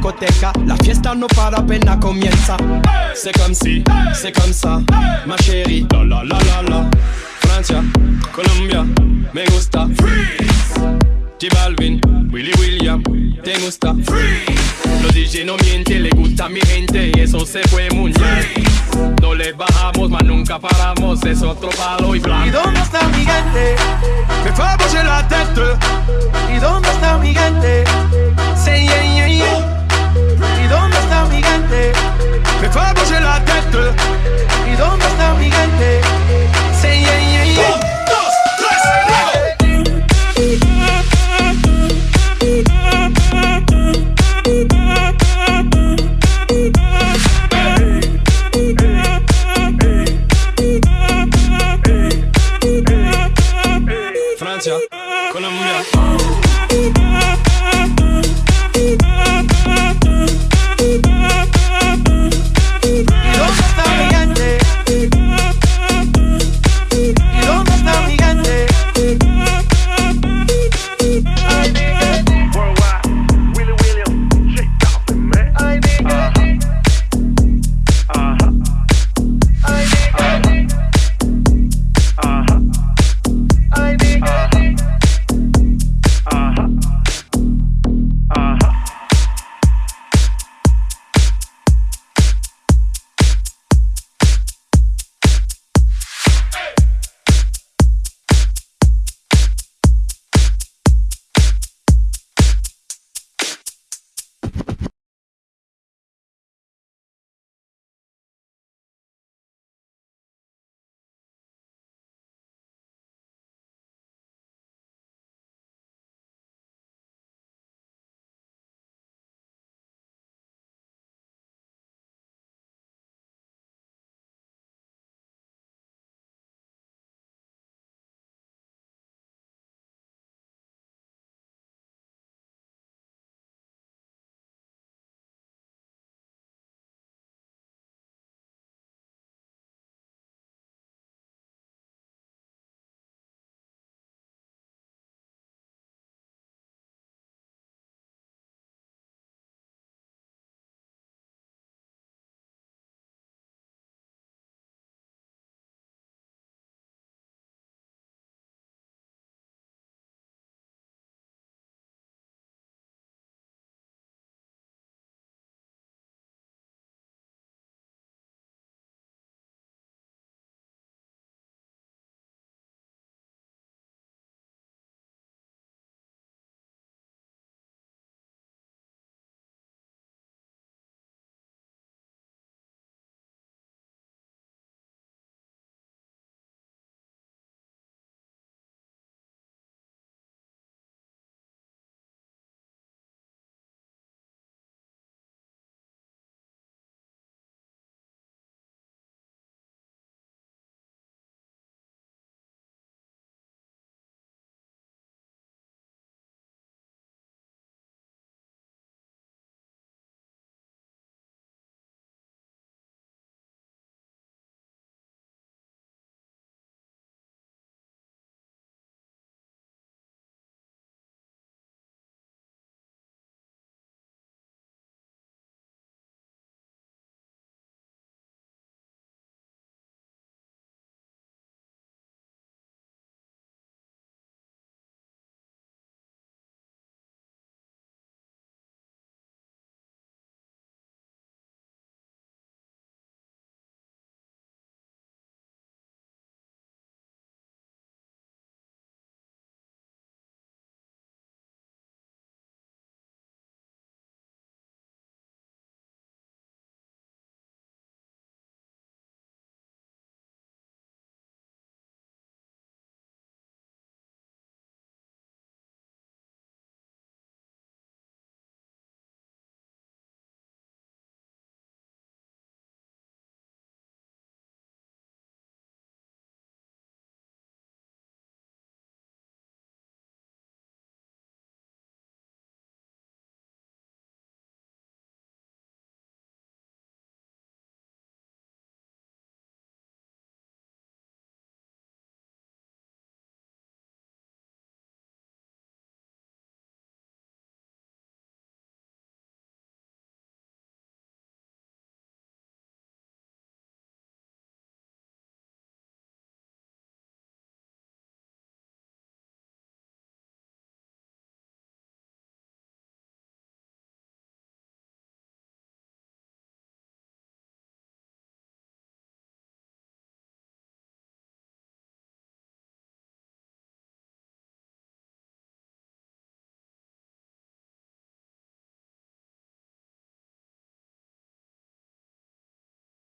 discoteca, la fiesta no para apenas comienza. C'est comme si, c'est comme ça, ma chérie, la la la la la. Francia, Colombia, me gusta. Freeze. J Balvin, Willy William, te gusta. Freeze. Los DJ no mienten, le gusta a mi gente y eso se fue muy bien. No le bajamos, mas nunca paramos, es otro palo y blanco. ¿Y dónde está mi gente? Me fait bouger la tête. ¿Y dónde está mi gente? Say yeah yeah yeah.